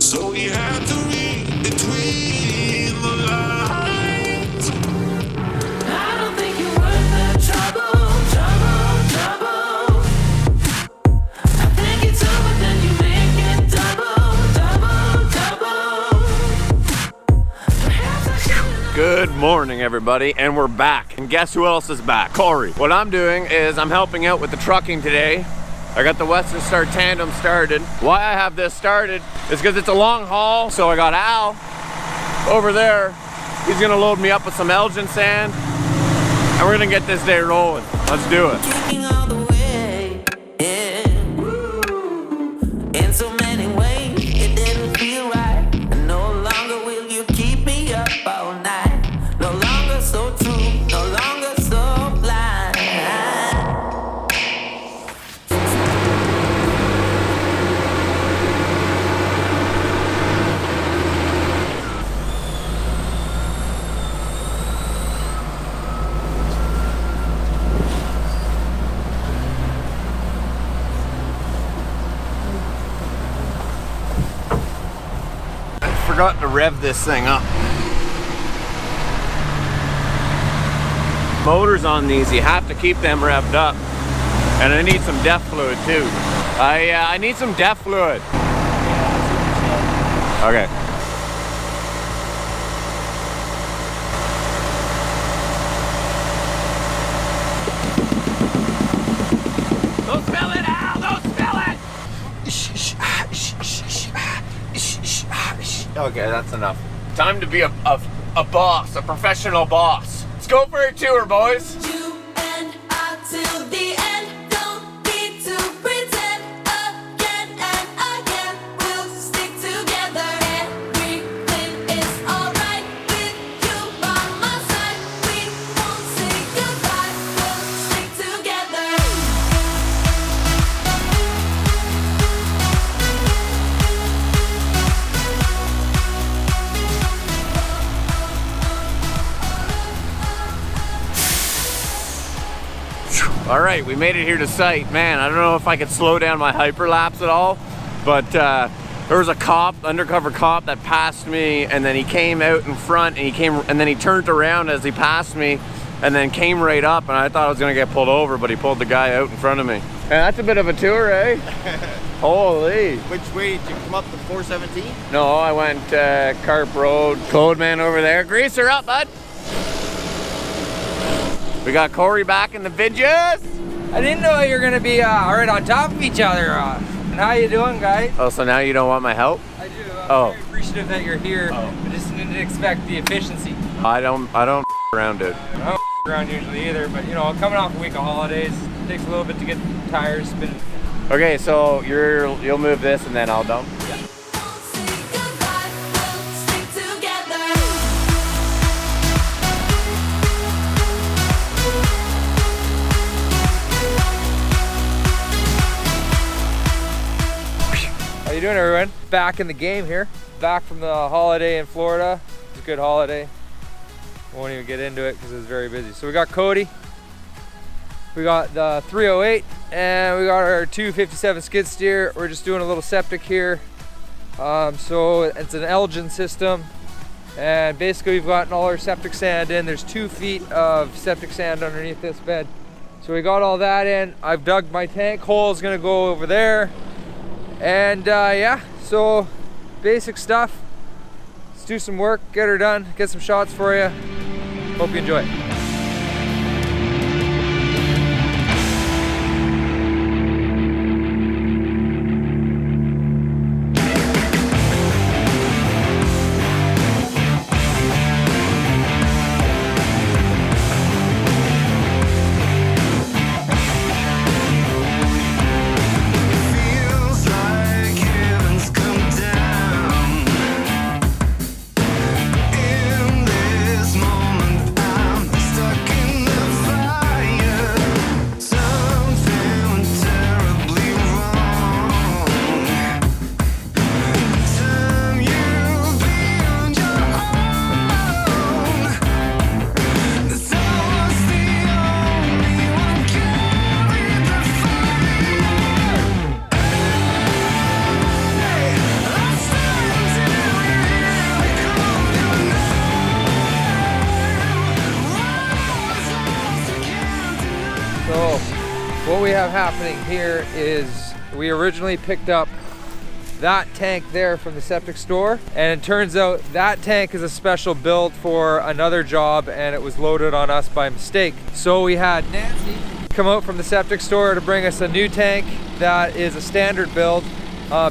So we had to read between the lines. I don't think you're worth the trouble, trouble. I think it's over, then you make it double. Perhaps I shouldn't. Good morning, everybody, and we're back. And guess who else is back? Cory. What I'm doing is I'm helping out with the trucking today. I got the Western Star tandem started. Why I have this started is because it's a long haul. So I got Al over there. He's gonna load me up with some Eljen sand, and we're gonna get this day rolling. Let's do it. Kicking all the way, yeah. In so many ways, it didn't feel right. And no longer will you keep me up all night. No longer so true, no longer so blind. Forgot to rev this thing up. Motors on these, you have to keep them revved up. And I need some DEF fluid too. I need some DEF fluid. Okay. Don't spill it, Al! Don't spill it! Okay, that's enough. Time to be a boss, a professional boss. Let's go for a tour, boys. You and I till the end. Don't need to pretend again and again. We'll stick together. Everything is alright with you by my side. We won't say goodbye. We'll stick together. All right, we made it here to site. Man, I don't know if I could slow down my hyperlapse at all, but there was a cop, undercover cop, that passed me, and then he came out in front, and then he turned around as he passed me, and then came right up, and I thought I was gonna get pulled over, but he pulled the guy out in front of me. And that's a bit of a tour, eh? Holy. Which way did you come up to 417? No, I went Carp Road. Cold man over there. Greaser up, bud. We got Cory back in the vidges. I didn't know you were gonna be right on top of each other. And how you doing, guys? Oh, so now you don't want my help? I do. Oh. I'm very appreciative that you're here. I just didn't expect the efficiency. I don't around it. I don't around usually either, but you know, coming off a week of holidays, it takes a little bit to get the tires spinning. Okay, so you'll move this and then I'll dump. Won't say goodbye. We'll stick together. How you doing, everyone? Back in the game here. Back from the holiday in Florida. It was a good holiday. Won't even get into it because it was very busy. So we got Cody. We got the 308 and we got our 257 skid steer. We're just doing a little septic here. So it's an Eljen system, and basically we've gotten all our septic sand in. There's 2 feet of septic sand underneath this bed. So we got all that in. I've dug my tank hole, is gonna go over there. And yeah, so basic stuff. Let's do some work, get her done, get some shots for you. Hope you enjoy it. Feels like heaven's come down. In this moment, I'm have happening here is we originally picked up that tank there from the septic store, and it turns out that tank is a special build for another job and it was loaded on us by mistake. So we had Nancy come out from the septic store to bring us a new tank that is a standard build.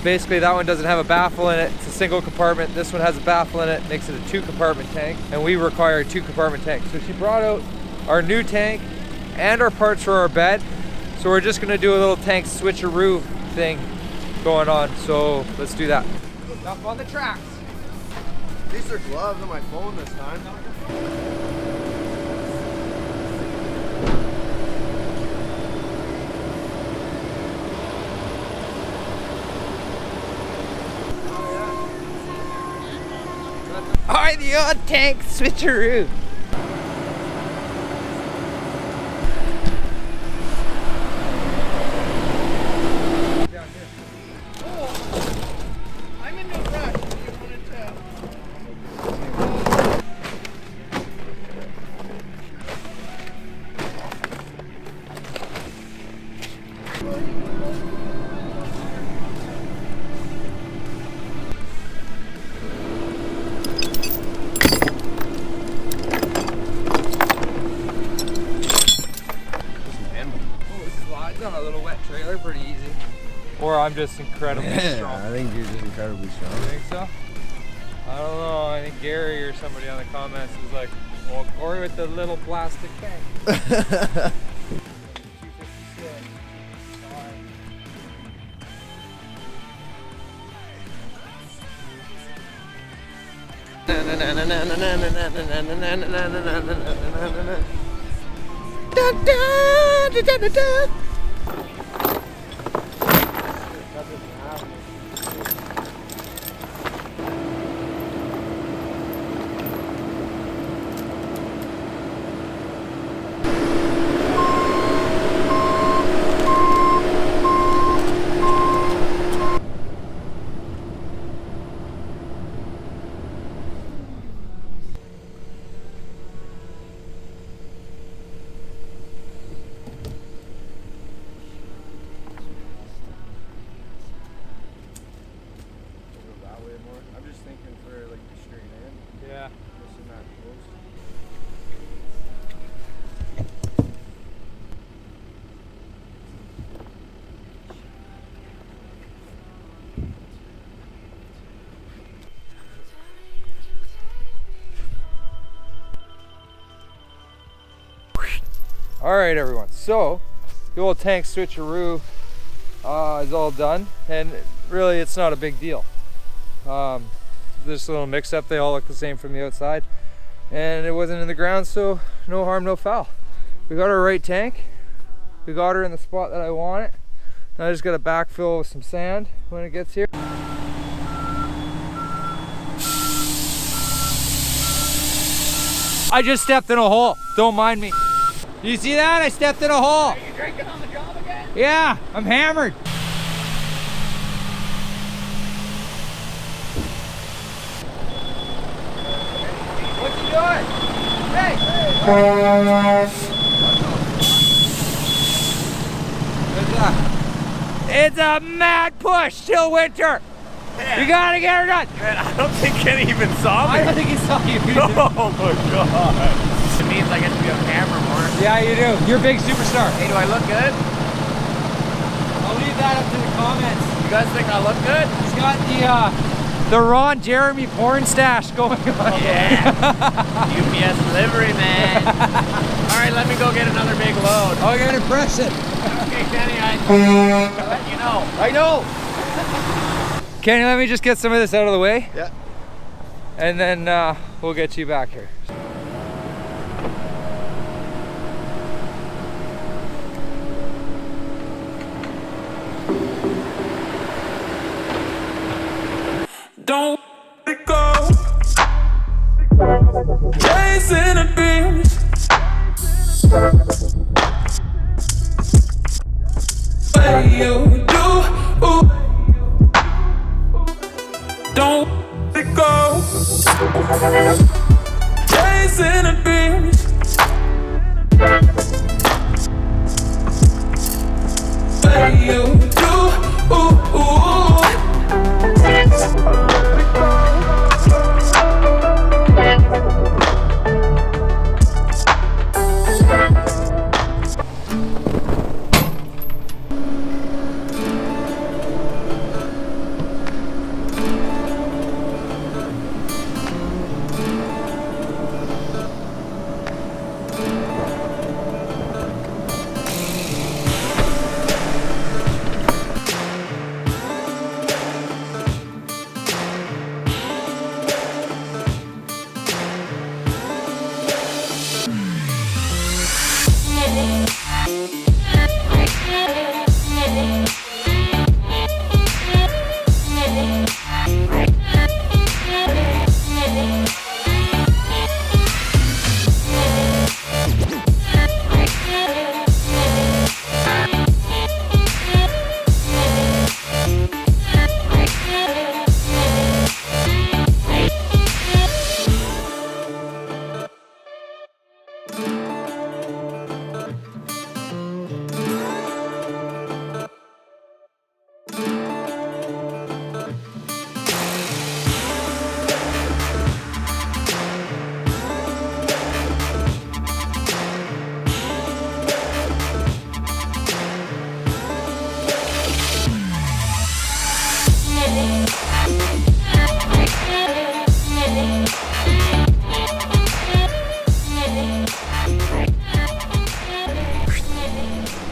Basically that one doesn't have a baffle in it, it's a single compartment. This one has a baffle in it, makes it a 2-compartment tank, and we require a 2-compartment tank. So she brought out our new tank and our parts for our bed. So we're just gonna do a little tank switcheroo thing going on, so let's do that. Up on the tracks. These are gloves on my phone this time. Alright, the old tank switcheroo. I'm in no rush. You wanted to. On a little wet trailer, pretty easy. Or I'm just incredibly strong. I think you're just incredibly strong. You think so? I don't know. I think Gary or somebody on the comments is like, well, Cory with the little plastic tank. 256. I'm just thinking for like the straight end. Yeah. Missing that close. All right, everyone. So the old tank switcheroo is all done, and really it's not a big deal. This little mix-up, they all look the same from the outside, and it wasn't in the ground, so no harm, no foul. We got our right tank. We got her in the spot that I want it. Now I just got to backfill with some sand when it gets here. I just stepped in a hole. Don't mind me. You see that? I stepped in a hole. Are you drinking on the job again? Yeah, I'm hammered. What's he doing? Hey! It's a mad push till winter. You gotta get her done. Man, I don't think Kenny even saw me. I don't think he saw you. Oh my god. It means I get to be on camera more. Yeah, you do. You're a big superstar. Hey, do I look good? I'll leave that up to the comments. You guys think I look good? He's got the Ron Jeremy porn stash going on. Yeah. UPS delivery, man. All right, let me go get another big load. I'll get an impression. Okay, Kenny, I'll let you know. I know. Kenny, let me just get some of this out of the way. Yeah. And then we'll get you back here. Don't let it go. Chasing a dream. What you do? Don't let it go. Chasing a dream. way you do.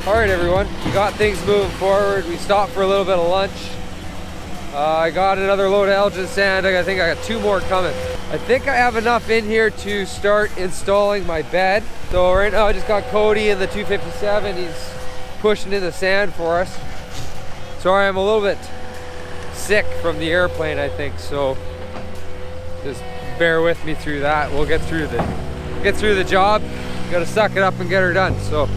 Alright everyone, we got things moving forward. We stopped for a little bit of lunch. I got another load of Eljen sand. I think I got 2 more coming. I think I have enough in here to start installing my bed. So right now I just got Cody in the 257. He's pushing in the sand for us. Sorry, I'm a little bit sick from the airplane, I think, so just bear with me through that. We'll get through the job. Gotta suck it up and get her done. So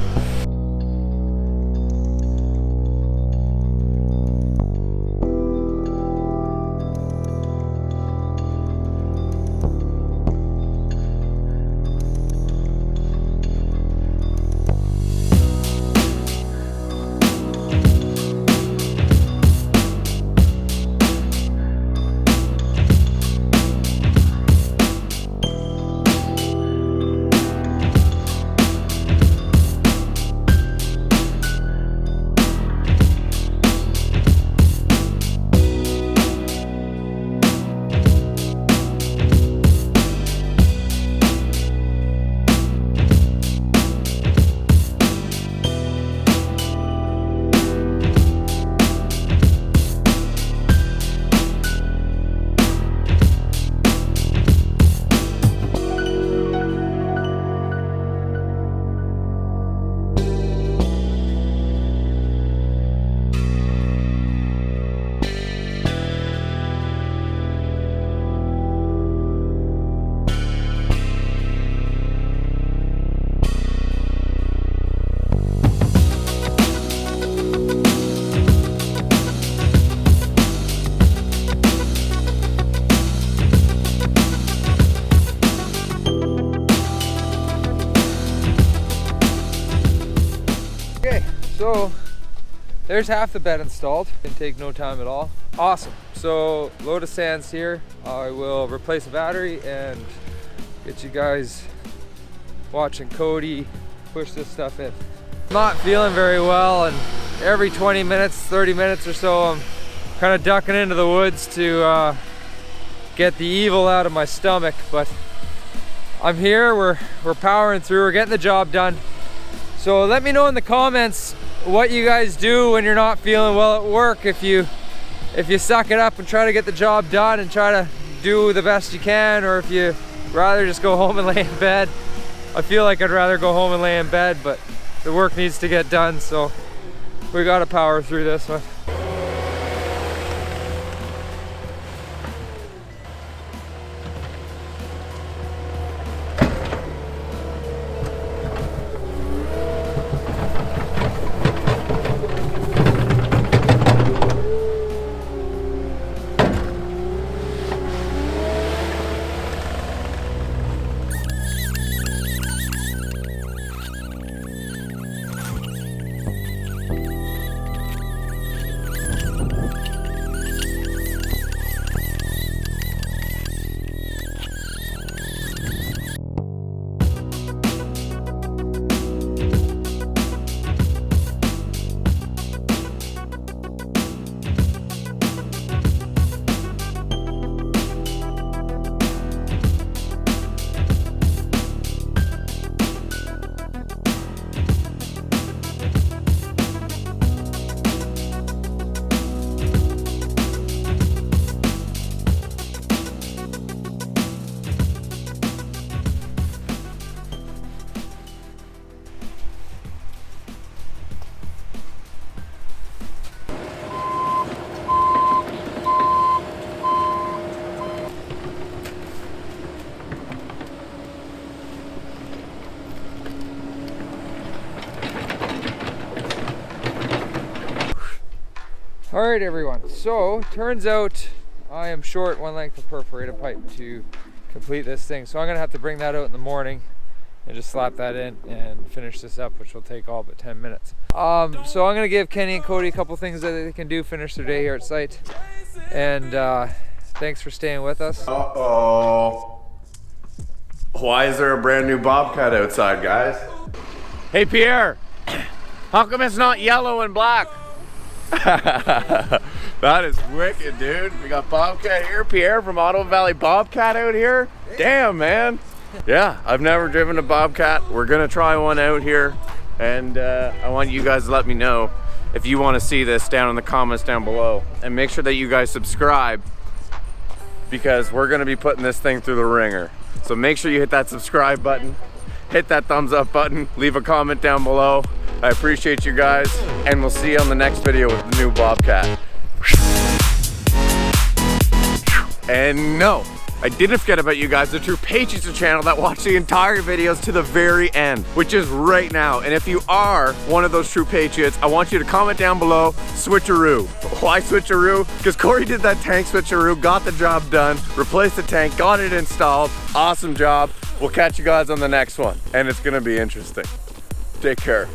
there's half the bed installed. Didn't take no time at all. Awesome. So load of sands here. I will replace the battery and get you guys watching Cody push this stuff in. Not feeling very well, and every 20 minutes, 30 minutes or so, I'm kind of ducking into the woods to get the evil out of my stomach. But I'm here, we're powering through, we're getting the job done. So let me know in the comments what you guys do when you're not feeling well at work. If you suck it up and try to get the job done and try to do the best you can, or if you rather just go home and lay in bed. I feel like I'd rather go home and lay in bed, but the work needs to get done, so we gotta power through this one. All right, everyone. So turns out I am short one length of perforated pipe to complete this thing. So I'm gonna have to bring that out in the morning and just slap that in and finish this up, which will take all but 10 minutes. So I'm gonna give Kenny and Cody a couple things that they can do, finish their day here at site. And thanks for staying with us. Uh-oh. Why is there a brand new Bobcat outside, guys? Hey, Pierre. How come it's not yellow and black? That is wicked, dude. We got Bobcat here. Pierre from Ottawa Valley Bobcat out here. Damn, man. Yeah, I've never driven a Bobcat. We're gonna try one out here, and I want you guys to let me know if you want to see this down in the comments down below, and make sure that you guys subscribe, because we're gonna be putting this thing through the ringer. So make sure you hit that subscribe button, hit that thumbs up button, leave a comment down below. I appreciate you guys, and we'll see you on the next video with the new Bobcat. And no, I didn't forget about you guys, the true patrons of the channel that watch the entire videos to the very end, which is right now. And if you are one of those true patriots, I want you to comment down below, switcheroo. Why switcheroo? Because Corey did that tank switcheroo, got the job done, replaced the tank, got it installed. Awesome job. We'll catch you guys on the next one, and it's gonna be interesting. Take care.